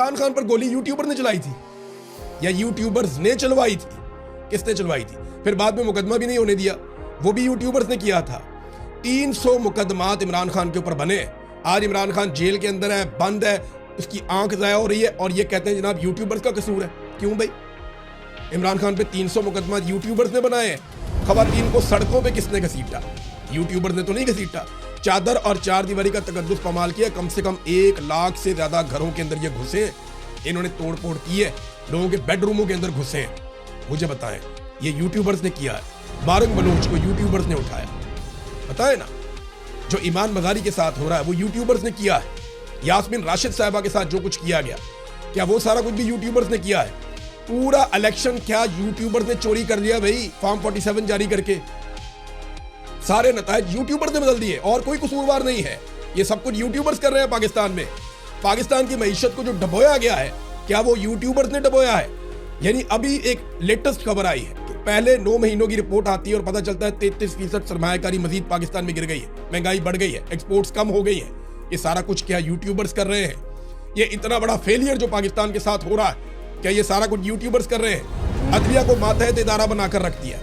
इमरान खान पर गोली यूट्यूबर ने चलाई थी या यूट्यूबर्स ने चलवाई थी? किसने चलवाई थी? फिर बाद में मुकदमा भी नहीं होने दिया, वो भी यूट्यूबर्स ने किया था। 300 मुकदमात इमरान खान के ऊपर बने। आज इमरान खान जेल के अंदर है, बंद है, उसकी आंख ज़ाया हो रही है और ये कहते हैं जनाब यूट्यूबर्स का कसूर है। क्यों भाई? इमरान खान पे 300 मुकदमा यूट्यूबर्स ने बनाए हैं। खवातीन को सड़कों पे किसने घसीटा? यूट्यूबर ने तो नहीं घसीटा। चादर और चार दीवारी का तकद्दुस पमाल किया। कम से कम 1 लाख से ज्यादा घरों के अंदर ये घुसे हैं, इन्होंने तोड़ फोड़ की है, लोगों के बेडरूमों के अंदर घुसे हैं। मुझे बताएं, ये यूट्यूबर्स ने किया है। बारंग बलूच को यूट्यूबर्स ने उठाया, बताए ना। जो ईमान मजारी के साथ हो रहा है वो यूट्यूबर्स ने किया है। यास्मीन राशिद साहिबा के साथ जो कुछ किया गया, क्या वो सारा कुछ भी यूट्यूबर्स ने किया है? पूरा इलेक्शन क्या यूट्यूबर्स ने चोरी कर लिया भाई, फॉर्म 47 जारी करके सारे नतायज यूट्यूबर्स ने बदल दिए और कोई कसूरवार नहीं है। ये सब कुछ यूट्यूबर्स कर रहे हैं पाकिस्तान में। पाकिस्तान की मईशत को जो डबोया गया है, क्या वो यूट्यूबर्स ने डबोया है? यानी अभी एक लेटेस्ट खबर आई है कि पहले 9 महीनों की रिपोर्ट आती है और पता चलता है 33% सरमायाकारी मजीद पाकिस्तान में गिर गई है, महंगाई बढ़ गई है, एक्सपोर्ट्स कम हो गई है। ये सारा कुछ क्या यूट्यूबर्स कर रहे हैं? ये इतना बड़ा फेलियर जो पाकिस्तान के साथ हो रहा है, क्या ये सारा कुछ यूट्यूबर्स कर रहे हैं? अदलिया को मातहत इदारा बनाकर रख दिया,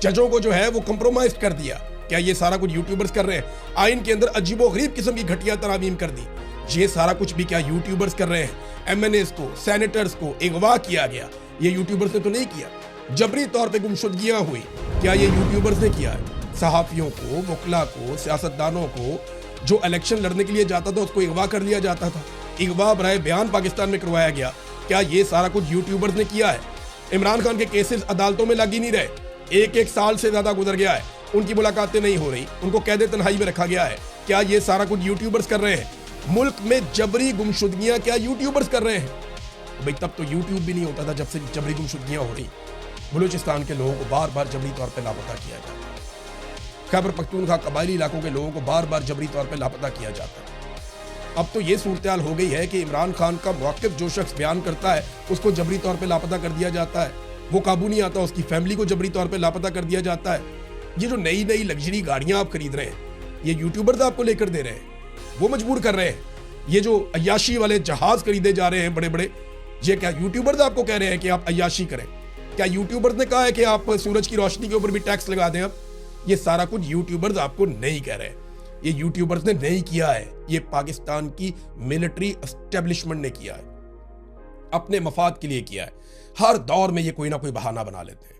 जजों को जो है वो कंप्रोमाइज कर दिया, क्या ये सारा कुछ यूट्यूबर्स कर रहे हैं? आइन के अंदर अजीबो गरीब किस्म की घटिया तरामीम कर दी, ये सारा कुछ भी क्या यूट्यूबर्स कर रहे हैं? एमएनएस को, सेनेटर्स को अगवा किया गया, ये यूट्यूबर्स ने तो नहीं किया। जबरी तौर पे गुमशुदगियां हुई, क्या ये यूट्यूबर्स ने किया है? सहाफियों को, वकला को, सियासतदानों को, जो इलेक्शन लड़ने के लिए जाता था उसको अगवा कर लिया जाता था, अगवा बराए बयान पाकिस्तान में करवाया गया, क्या ये सारा कुछ यूट्यूबर्स ने किया है? इमरान खान के केसेस अदालतों में लग ही नहीं रहे, 1 साल से ज्यादा गुजर गया है, उनकी मुलाकातें नहीं हो रही, उनको कैद तन्हाई में रखा गया है, क्या ये सारा कुछ यूट्यूबर्स कर रहे हैं? मुल्क में जबरी गुमशुदगियां क्या यूट्यूबर्स कर रहे हैं? भाई तब तो यूट्यूब भी नहीं होता था जब से जबरी गुमशुदगियां हो रही। बलूचिस्तान के लोगों को बार बार जबरी तौर पर लापता किया जाता है, खैबर पख्तूनख्वा कबायली इलाकों के लोगों को बार बार जबरी तौर पर लापता किया जाता है। अब तो ये सूरत हाल हो गई है कि इमरान खान का मौक़िफ़ जो शख्स बयान करता है उसको जबरी तौर पर लापता कर दिया जाता है, वो काबू नहीं आता, उसकी फैमिली को जबरी तौर पर लापता कर दिया जाता है। ये जो नई नई लग्जरी गाड़ियां आप खरीद रहे हैं, ये यूट्यूबर्स आपको लेकर दे रहे हैं, वो मजबूर कर रहे हैं। ये जो अय्याशी वाले जहाज खरीदे जा रहे हैं बड़े बड़े, ये क्या यूट्यूबर्स आपको कह रहे हैं कि आप अय्याशी करें? क्या यूट्यूबर्स ने कहा है कि आप सूरज की रोशनी के ऊपर भी टैक्स लगा दें? अब ये सारा कुछ यूट्यूबर्स आपको नहीं कह रहे, ये यूट्यूबर्स ने नहीं किया है, ये पाकिस्तान की मिलिट्री एस्टेब्लिशमेंट ने किया है, अपने मफाद के लिए किया है। हर दौर में ये कोई ना कोई बहाना बना लेते हैं,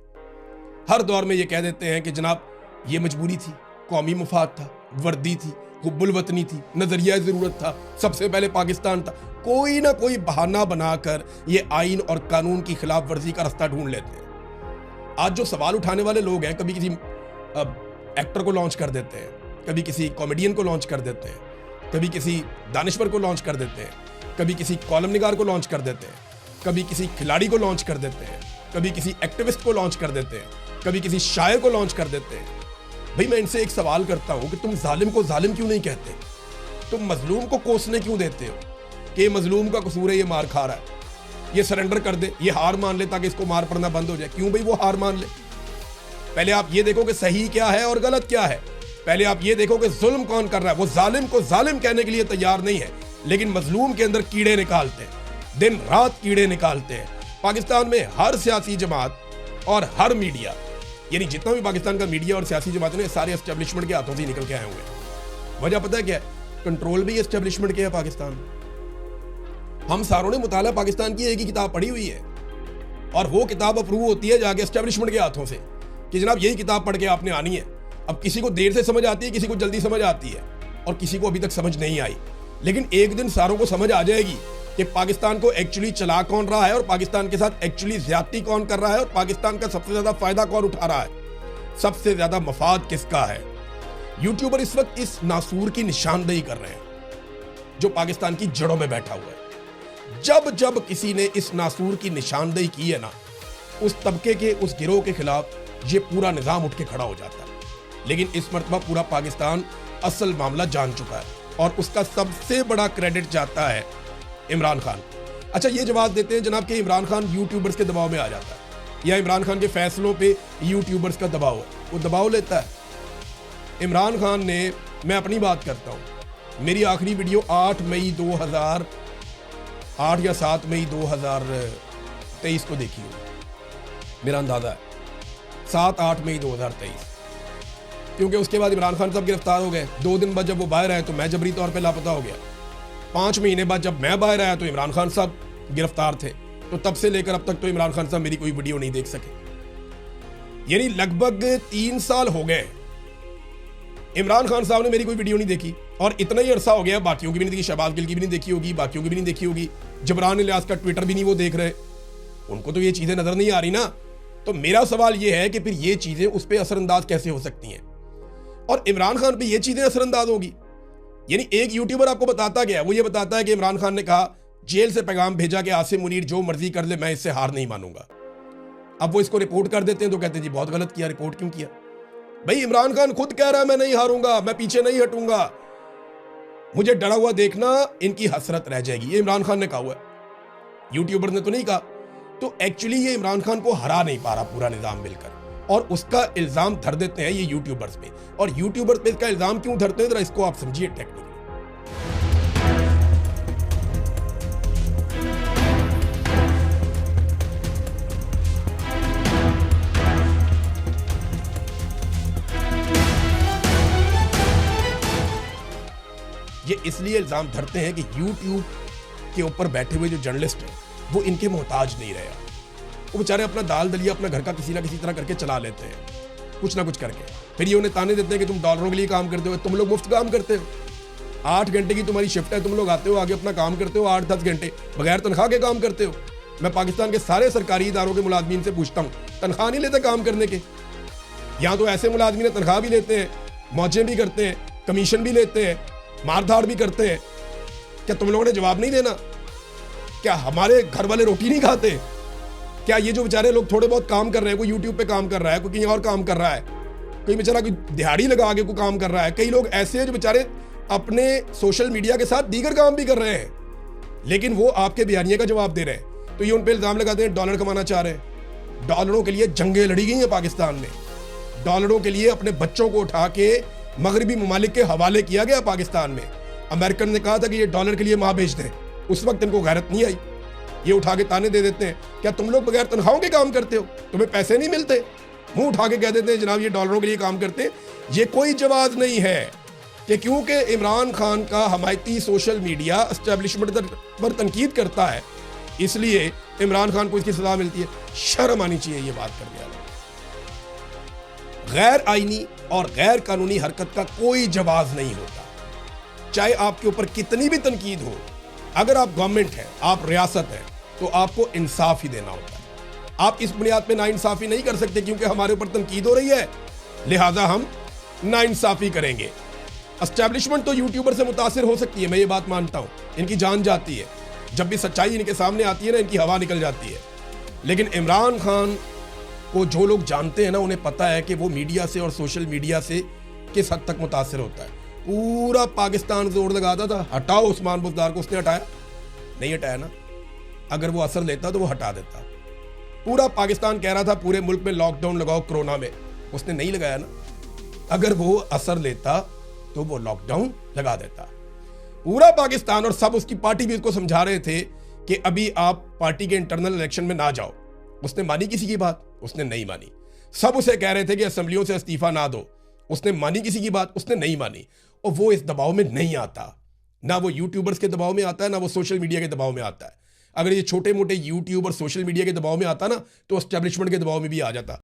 हर दौर में ये कह देते हैं कि जनाब ये मजबूरी थी, कौमी मफाद था, वर्दी थी, हुब्बुल वतनी थी, नजरिया जरूरत था, सबसे पहले पाकिस्तान था। कोई ना कोई बहाना बनाकर ये आइन और कानून की खिलाफ वर्जी का रास्ता ढूंढ लेते हैं। आज जो सवाल उठाने वाले लोग हैं, कभी किसी एक्टर को लॉन्च कर देते हैं, कभी किसी कॉमेडियन को लॉन्च कर देते हैं, कभी किसी दानिश्वर को लॉन्च कर देते हैं, कभी किसी कॉलम निगार को लॉन्च कर देते हैं, कभी किसी खिलाड़ी को लॉन्च कर देते हैं, कभी किसी एक्टिविस्ट को लॉन्च कर देते हैं, कभी किसी शायर को लॉन्च कर देते हैं। भाई मैं इनसे एक सवाल करता हूं कि तुम जालिम को जालिम क्यों नहीं कहते? तुम मजलूम को कोसने क्यों देते हो कि मजलूम का कसूर है, ये मार खा रहा है, ये सरेंडर कर दे, ये हार मान ले ताकि इसको मार पड़ना बंद हो जाए? क्यों भाई वो हार मान ले? पहले आप ये देखो कि सही क्या है और गलत क्या है, पहले आप ये देखो कि जुल्म कौन कर रहा है। वो जालिम को जालिम कहने के लिए तैयार नहीं है, लेकिन मजलूम के अंदर कीड़े निकालते हैं, दिन रात कीड़े निकालते हैं। पाकिस्तान में हर सियासी जमात और हर मीडिया, यानी जितना भी पाकिस्तान का मीडिया और सियासी जमात है, सारे एस्टेब्लिशमेंट के हाथों से निकल के आए हुए हैं। वजह पता है क्या है? कंट्रोल भी एस्टेब्लिशमेंट के है पाकिस्तान। हम सारों ने मुताला पाकिस्तान की एक ही किताब पढ़ी हुई है और वो किताब अप्रूव होती है जाके एस्टेब्लिशमेंट के हाथों से कि जनाब यही किताब पढ़ के आपने आनी है। अब किसी को देर से समझ आती है, किसी को जल्दी समझ आती है और किसी को अभी तक समझ नहीं आई, लेकिन एक दिन सारों को समझ आ जाएगी कि पाकिस्तान को एक्चुअली चला कौन रहा है और पाकिस्तान के साथ एक्चुअली ज्यादती कौन कर रहा है और पाकिस्तान का सबसे ज्यादा फायदा कौन उठा रहा है, सबसे ज्यादा मफाद किसका है। यूट्यूबर इस वक्त इस नासूर की निशानदेही कर रहे हैं जो पाकिस्तान की जड़ों में बैठा हुआ है। जब जब किसी ने इस नासूर की निशानदेही की है ना, उस तबके के, उस गिरोह के खिलाफ ये पूरा निजाम उठ के खड़ा हो जाता है। लेकिन इस मरतबा पूरा पाकिस्तान असल मामला जान चुका है और उसका सबसे बड़ा क्रेडिट जाता है इमरान खान। अच्छा, ये जवाब देते हैं जनाब कि इमरान खान यूट्यूबर्स के दबाव में आ जाता है या इमरान खान के फैसलों पे यूट्यूबर्स का दबाव है, वो दबाव लेता है। इमरान खान ने, मैं अपनी बात करता हूँ, मेरी आखिरी वीडियो 8 मई 2000 8 या 7 मई 2023 को देखी होगी, मेरा अंदाजा है 7-8 मई 2023, क्योंकि उसके बाद इमरान खान साहब गिरफ्तार हो गए। 2 दिन बाद जब वो बाहर आए तो मैं जबरी तौर पे लापता हो गया। 5 महीने बाद जब मैं बाहर आया तो इमरान खान साहब गिरफ्तार थे। तो तब से लेकर अब तक तो इमरान खान साहब मेरी कोई वीडियो नहीं देख सके। यानी लगभग 3 साल हो गए इमरान खान साहब ने मेरी कोई वीडियो नहीं देखी। और इतना ही अरसा हो गया, बाकियों की भी नहीं देखी, शहबाज गिल की भी नहीं देखी होगी, बाकियों की भी नहीं देखी होगी, जबरान इलियास का ट्विटर भी नहीं वो देख रहे, उनको तो ये चीजें नजर नहीं आ रही ना। तो मेरा सवाल ये है कि फिर ये चीजें उस पर असरअंदाज कैसे हो सकती हैं और इमरान खान पे ये चीजें असरअंदाज होगी। यानी एक यूट्यूबर आपको बताता गया, वो ये बताता है कि इमरान खान ने कहा जेल से पैगाम भेजा कि आसिम मुनीर जो मर्जी कर ले, मैं इससे हार नहीं मानूंगा। अब वो इसको रिपोर्ट कर देते हैं तो कहते हैं जी बहुत गलत किया, रिपोर्ट क्यों किया? भाई इमरान खान खुद कह रहा है मैं नहीं हारूंगा, मैं पीछे नहीं हटूंगा, मुझे डरा हुआ देखना इनकी हसरत रह जाएगी। ये इमरान खान ने कहा हुआ है, यूट्यूबर ने तो नहीं कहा। तो एक्चुअली ये इमरान खान को हरा नहीं पा रहा पूरा निजाम मिलकर, और उसका इल्जाम धर देते हैं ये यूट्यूबर्स पे। और यूट्यूबर पे इसका इल्जाम क्यों धरते हैं, जरा इसको आप समझिए टेक्निकली। ये इसलिए इल्जाम धरते हैं कि YouTube के ऊपर बैठे हुए जो जर्नलिस्ट हैं वो इनके मोहताज नहीं रहे। वो बेचारे अपना दाल दलिया अपना घर का किसी ना किसी तरह करके चला लेते हैं, कुछ ना कुछ करके। फिर ये उन्हें ताने देते हैं कि तुम डॉलरों के लिए काम करते हो, तुम लोग मुफ्त काम करते हो, 8 घंटे की तुम्हारी शिफ्ट है, तुम लोग आते हो आगे अपना काम करते हो 8-10 घंटे बगैर तनख्वाह के काम करते हो। मैं पाकिस्तान के सारे सरकारी इदारों के मुलाजमीन से पूछता हूँ, तनख्वाह नहीं लेते काम करने के? यहाँ तो ऐसे मुलाजमीन तनख्वाह भी लेते हैं, मौजें भी करते हैं, कमीशन भी लेते हैं, मारधाड़ भी करते हैं। क्या तुम लोगों ने जवाब नहीं देना? क्या हमारे घर वाले रोटी नहीं खाते? क्या ये जो बेचारे लोग थोड़े बहुत काम कर रहे हैं, कोई यूट्यूब पे काम कर रहा है, कोई कहीं और काम कर रहा है, कोई बेचारा कोई दिहाड़ी लगा के कोई काम कर रहा है, कई लोग ऐसे हैं जो बेचारे अपने सोशल मीडिया के साथ दीगर काम भी कर रहे हैं, लेकिन वो आपके बयानिए का जवाब दे रहे हैं। तो ये उन पर इल्जाम लगाते हैं डॉलर कमाना चाह रहे हैं। डॉलरों के लिए जंगें लड़ी गई हैं पाकिस्तान में, डॉलरों के लिए अपने बच्चों को उठा के मगरबी ममालिक के हवाले किया गया पाकिस्तान में। अमेरिकन ने कहा था कि ये डॉलर के लिए माँ भेज दें, उस वक्त इनको गैरत नहीं आई, ये उठा के ताने दे देते हैं क्या तुम लोग बगैर तनख्वाहों के काम करते हो, तुम्हें पैसे नहीं मिलते? मुंह उठा के कह देते हैं जनाब ये डॉलरों के लिए काम करते हैं। ये कोई जवाब नहीं है कि क्योंकि इमरान खान का हमायती सोशल मीडिया एस्टेब्लिशमेंट पर तनकीद करता है इसलिए इमरान खान को इसकी सजा मिलती है। शर्म आनी चाहिए ये बात करने वाले। गैर आईनी और गैर कानूनी हरकत का कोई जवाब नहीं होता, चाहे आपके ऊपर कितनी भी तनकीद हो। अगर आप गवर्नमेंट है, आप रियासत है, तो आपको इंसाफ ही देना होता है। आप इस बुनियाद पे नाइंसाफी नहीं कर सकते क्योंकि हमारे ऊपर तनकीद हो रही है लिहाजा हम नाइंसाफी करेंगे। एस्टेब्लिशमेंट तो यूट्यूबर से मुतासिर हो सकती है, मैं ये बात मानता हूं, इनकी जान जाती है, जब भी सच्चाई इनके सामने आती है ना इनकी हवा निकल जाती है। लेकिन इमरान खान को जो लोग जानते हैं ना उन्हें पता है कि वो मीडिया से और सोशल मीडिया से किस हद तक मुतासिर होता है। पूरा पाकिस्तान जोर लगाता था हटाओ उस्मान बुज़दार को, उसने हटाया नहीं? हटाया ना। अगर वो असर लेता तो वो हटा देता। पूरा पाकिस्तान कह रहा था पूरे मुल्क में लॉकडाउन लगाओ कोरोना में, उसने नहीं लगाया ना। अगर वो असर लेता तो वो लॉकडाउन लगा देता। पूरा पाकिस्तान और सब उसकी पार्टी भी उसको समझा रहे थे कि अभी आप पार्टी के इंटरनल इलेक्शन में ना जाओ। उसने मानी किसी की बात? उसने नहीं मानी। सब उसे कह रहे थे कि असेंबलियों से इस्तीफा ना दो, उसने मानी किसी की बात? उसने नहीं मानी। और वो इस दबाव में नहीं आता, ना वो यूट्यूबर्स के दबाव में आता है, ना वो सोशल मीडिया के दबाव में आता है। अगर ये छोटे मोटे यूट्यूब और सोशल मीडिया के दबाव में आता ना तो एस्टेब्लिशमेंट के दबाव में भी आ जाता।